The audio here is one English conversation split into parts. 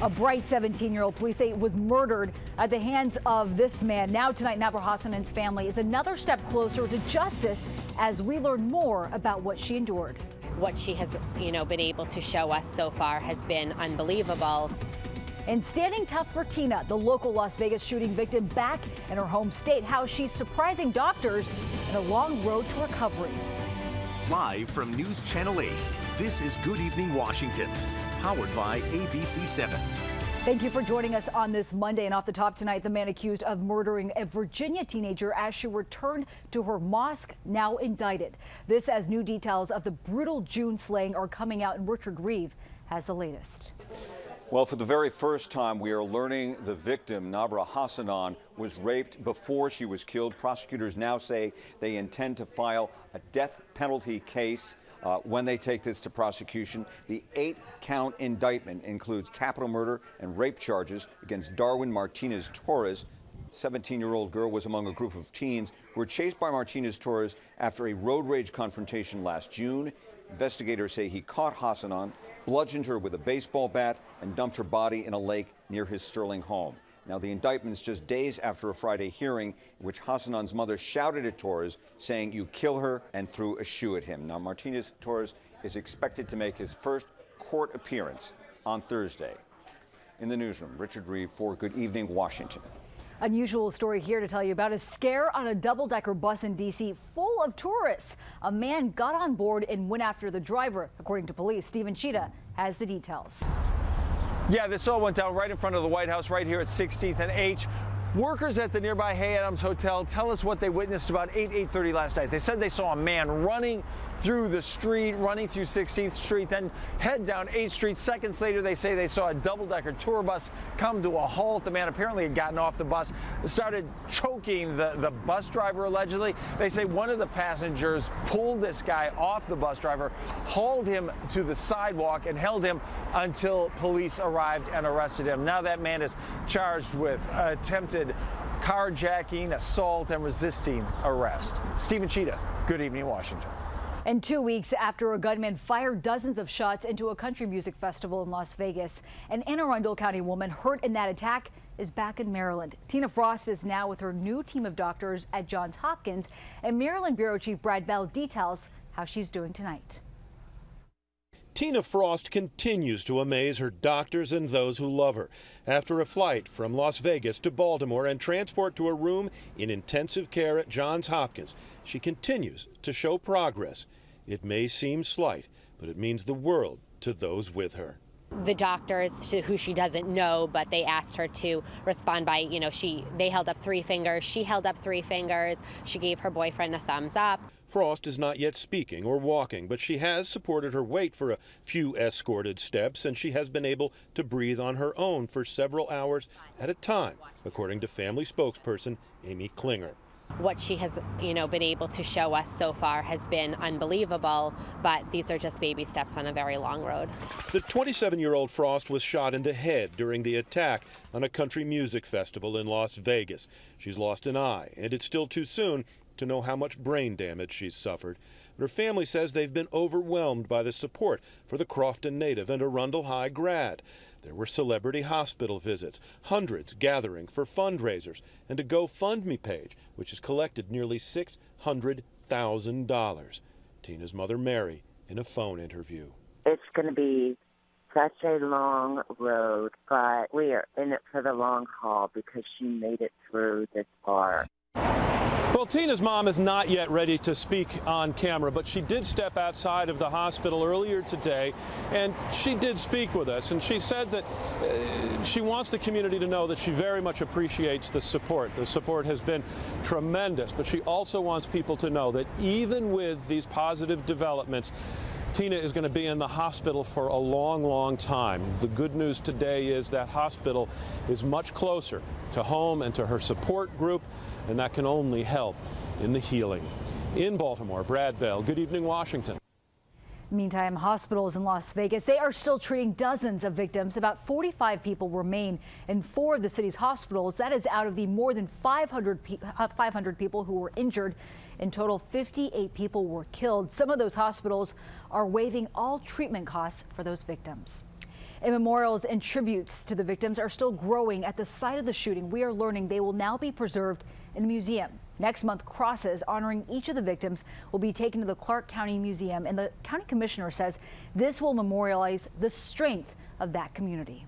A bright 17-year-old, police say, was murdered at the hands of this man. Now tonight, Nabra Hassanan's family is another step closer to justice as we learn more about what she endured. What she has, been able to show us so far has been unbelievable. And standing tough for Tina, the local Las Vegas shooting victim back in her home state, how she's surprising doctors in a long road to recovery. Live from News Channel 8, this is Good Evening Washington, powered by ABC 7. Thank you for joining us on this Monday. And off the top tonight, the man accused of murdering a Virginia teenager as she returned to her mosque, now indicted. This as new details of the brutal June slaying are coming out, and Richard Reeve has the latest. Well, for the very first time, we are learning the victim, Nabra Hassanan, was raped before she was killed. Prosecutors now say they intend to file a death penalty case when they take this to prosecution. The 8-count indictment includes capital murder and rape charges against Darwin Martinez Torres. 17-year-old girl was among a group of teens who were chased by Martinez Torres after a road rage confrontation last June. Investigators say he caught Hassanan, bludgeoned her with a baseball bat, and dumped her body in a lake near his Sterling home. Now, the indictment is just days after a Friday hearing in which Hassanan's mother shouted at Torres, saying, "You kill her," and threw a shoe at him. Now, Martinez Torres is expected to make his first court appearance on Thursday. In the newsroom, Richard Reeve for Good Evening Washington. Unusual story here to tell you about a scare on a double-decker bus in D.C. full of tourists. A man got on board and went after the driver. According to police, Stephen Cheetah has the details. Yeah, this all went down right in front of the White House right here at 16th and H. Workers at the nearby Hay Adams Hotel tell us what they witnessed about 8:30 last night. They said they saw a man running through the street, running through 16th Street, then head down 8th Street. Seconds later, they say they saw a double-decker tour bus come to a halt. The man apparently had gotten off the bus, started choking the bus driver, allegedly. They say one of the passengers pulled this guy off the bus driver, hauled him to the sidewalk, and held him until police arrived and arrested him. Now that man is charged with attempted carjacking, assault, and resisting arrest. Stephen Cheetah, Good Evening Washington. And 2 weeks after a gunman fired dozens of shots into a country music festival in Las Vegas, an Anne Arundel County woman hurt in that attack is back in Maryland. Tina Frost is now with her new team of doctors at Johns Hopkins, and Maryland Bureau Chief Brad Bell details how she's doing tonight. Tina Frost continues to amaze her doctors and those who love her. After a flight from Las Vegas to Baltimore and transport to a room in intensive care at Johns Hopkins, she continues to show progress. It may seem slight, but it means the world to those with her. The doctors, who she doesn't know, but they asked her to respond by, they held up 3 fingers. She held up 3 fingers. She gave her boyfriend a thumbs up. Frost is not yet speaking or walking, but she has supported her weight for a few escorted steps, and she has been able to breathe on her own for several hours at a time, according to family spokesperson Amy Klinger. What she has, been able to show us so far has been unbelievable, but these are just baby steps on a very long road. The 27-year-old Frost was shot in the head during the attack on a country music festival in Las Vegas. She's lost an eye, and it's still too soon to know how much brain damage she's suffered. But her family says they've been overwhelmed by the support for the Crofton native and Arundel High grad. There were celebrity hospital visits, hundreds gathering for fundraisers, and a GoFundMe page, which has collected nearly $600,000. Tina's mother, Mary, in a phone interview. It's going to be such a long road, but we are in it for the long haul because she made it through this far. Well, Tina's mom is not yet ready to speak on camera, but she did step outside of the hospital earlier today, and she did speak with us, and she said that she wants the community to know that she very much appreciates the support. The support has been tremendous, but she also wants people to know that even with these positive developments, Tina is going to be in the hospital for a long, long time. The good news today is that hospital is much closer to home and to her support group, and that can only help in the healing. In Baltimore, Brad Bell, Good Evening Washington. Meantime, hospitals in Las Vegas, they are still treating dozens of victims. About 45 people remain in 4 of the city's hospitals. That is out of the more than 500 people who were injured. In total, 58 people were killed. Some of those hospitals are waiving all treatment costs for those victims. And memorials and tributes to the victims are still growing at the site of the shooting. We are learning they will now be preserved in a museum. Next month, crosses honoring each of the victims will be taken to the Clark County Museum, and the county commissioner says this will memorialize the strength of that community.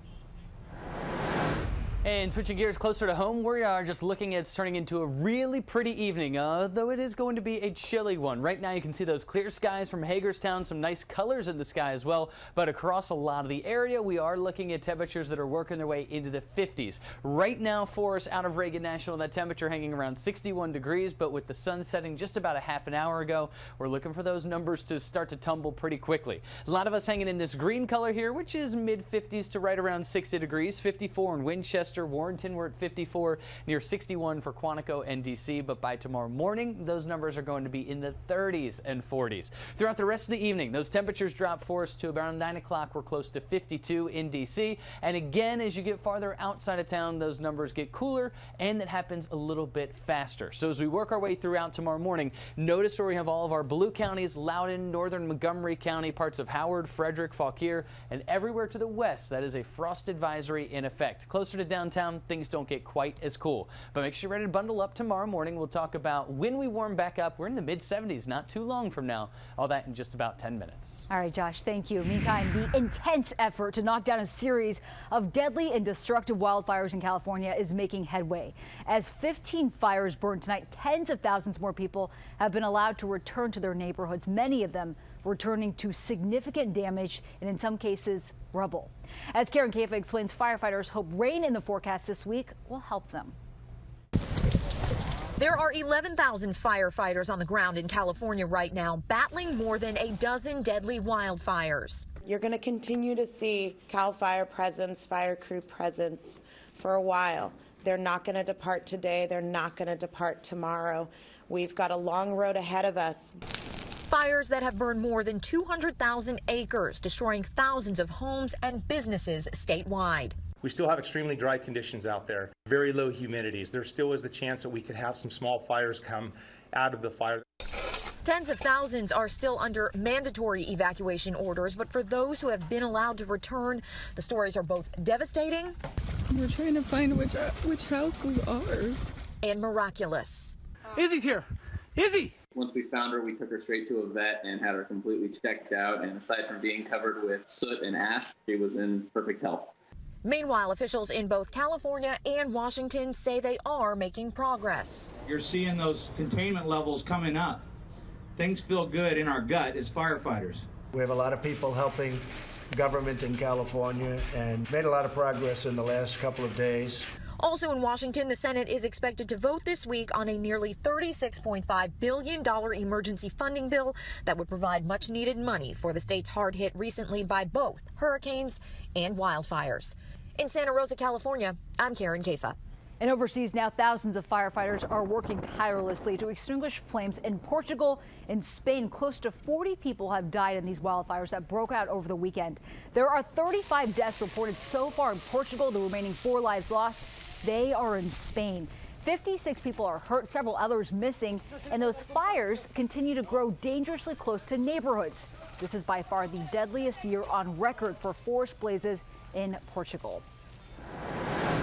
And switching gears closer to home, we are just looking at turning into a really pretty evening, though it is going to be a chilly one. Right now you can see those clear skies from Hagerstown, some nice colors in the sky as well, but across a lot of the area we are looking at temperatures that are working their way into the 50s. Right now for us out of Reagan National, that temperature hanging around 61 degrees, but with the sun setting just about a half an hour ago, we're looking for those numbers to start to tumble pretty quickly. A lot of us hanging in this green color here, which is mid 50s to right around 60 degrees, 54 in Winchester. Warrenton, we're at 54, near 61 for Quantico and DC, but by tomorrow morning, those numbers are going to be in the 30s and 40s. Throughout the rest of the evening, those temperatures drop for us to around 9 o'clock. We're close to 52 in DC. And again, as you get farther outside of town, those numbers get cooler, and that happens a little bit faster. So as we work our way throughout tomorrow morning, notice where we have all of our blue counties, Loudoun, northern Montgomery County, parts of Howard, Frederick, Fauquier, and everywhere to the west, that is a frost advisory in effect. Closer to downtown, things don't get quite as cool. But make sure you're ready to bundle up tomorrow morning. We'll talk about when we warm back up. We're in the mid 70s not too long from now. All that in just about 10 minutes. All right, Josh, thank you. Meantime, the intense effort to knock down a series of deadly and destructive wildfires in California is making headway. As 15 fires burned tonight, tens of thousands more people have been allowed to return to their neighborhoods, many of them returning to significant damage and in some cases rubble. As Karen Kaifa explains, firefighters hope rain in the forecast this week will help them. There are 11,000 firefighters on the ground in California right now, battling more than a dozen deadly wildfires. You're going to continue to see CAL FIRE presence, fire crew presence for a while. They're not going to depart today. They're not going to depart tomorrow. We've got a long road ahead of us. Fires that have burned more than 200,000 acres, destroying thousands of homes and businesses statewide. We still have extremely dry conditions out there, very low humidities. There still is the chance that we could have some small fires come out of the fire. Tens of thousands are still under mandatory evacuation orders, but for those who have been allowed to return, the stories are both devastating. We're trying to find which house was ours. And miraculous. Izzy's here. Izzy! Once we found her, we took her straight to a vet and had her completely checked out. And aside from being covered with soot and ash, she was in perfect health. Meanwhile, officials in both California and Washington say they are making progress. You're seeing those containment levels coming up. Things feel good in our gut as firefighters. We have a lot of people helping government in California and made a lot of progress in the last couple of days. Also in Washington, the Senate is expected to vote this week on a nearly $36.5 billion emergency funding bill that would provide much needed money for the states hard hit recently by both hurricanes and wildfires. In Santa Rosa, California, I'm Karen Kaifa. And overseas now, thousands of firefighters are working tirelessly to extinguish flames in Portugal and Spain. Close to 40 people have died in these wildfires that broke out over the weekend. There are 35 deaths reported so far in Portugal. The remaining 4 lives lost, they are in Spain. 56 people are hurt, several others missing, and those fires continue to grow dangerously close to neighborhoods. This is by far the deadliest year on record for forest blazes in Portugal.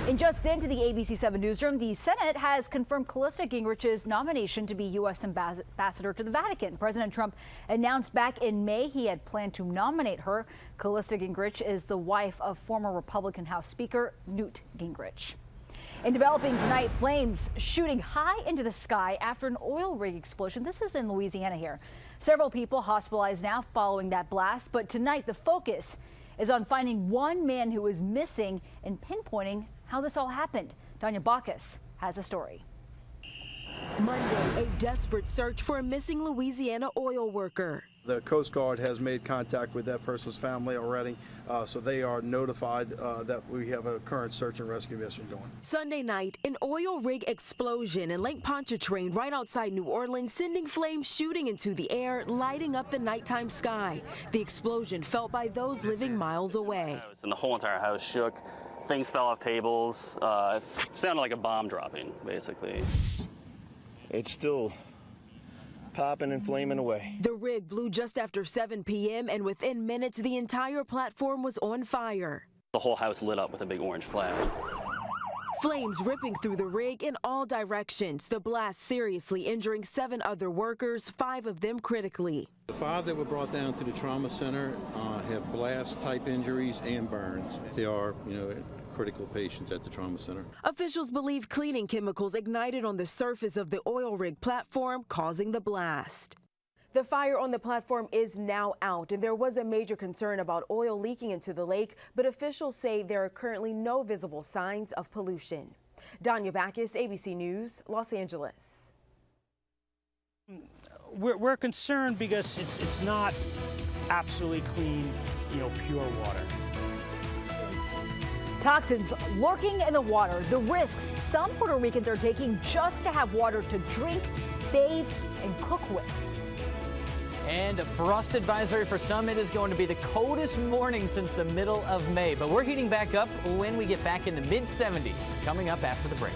And just into the ABC7 newsroom, the Senate has confirmed Khrystene Gingrich's nomination to be U.S. ambassador to the Vatican. President Trump announced back in May he had planned to nominate her. Khrystene Gingrich is the wife of former Republican House Speaker Newt Gingrich. In developing tonight, flames shooting high into the sky after an oil rig explosion. This is in Louisiana here. Several people hospitalized now following that blast, but tonight the focus is on finding one man who is missing and pinpointing how this all happened. Tanya Bacchus has a story. Monday, a desperate search for a missing Louisiana oil worker. The Coast Guard has made contact with that person's family already, so they are notified that we have a current search and rescue mission going. Sunday night, an oil rig explosion in Lake Pontchartrain right outside New Orleans, sending flames shooting into the air, lighting up the nighttime sky. The explosion felt by those living miles away. And the whole entire house shook. Things fell off tables. It sounded like a bomb dropping, basically. It's still popping and flaming away. The rig blew just after 7 p.m. and within minutes, the entire platform was on fire. the whole house lit up with a big orange flash. Flames ripping through the rig in all directions. The blast seriously injuring 7 other workers, 5 of them critically. The 5 that were brought down to the trauma center have blast-type injuries and burns. They are, critical patients at the trauma center. Officials believe cleaning chemicals ignited on the surface of the oil rig platform, causing the blast. The fire on the platform is now out, and there was a major concern about oil leaking into the lake, but officials say there are currently no visible signs of pollution. Danya Backus, ABC News, Los Angeles. We're concerned because it's not absolutely clean, pure water. Toxins lurking in the water, the risks some Puerto Ricans are taking just to have water to drink, bathe, and cook with. And a frost advisory for some. It is going to be the coldest morning since the middle of May, but we're heating back up when we get back in the mid-70s, coming up after the break.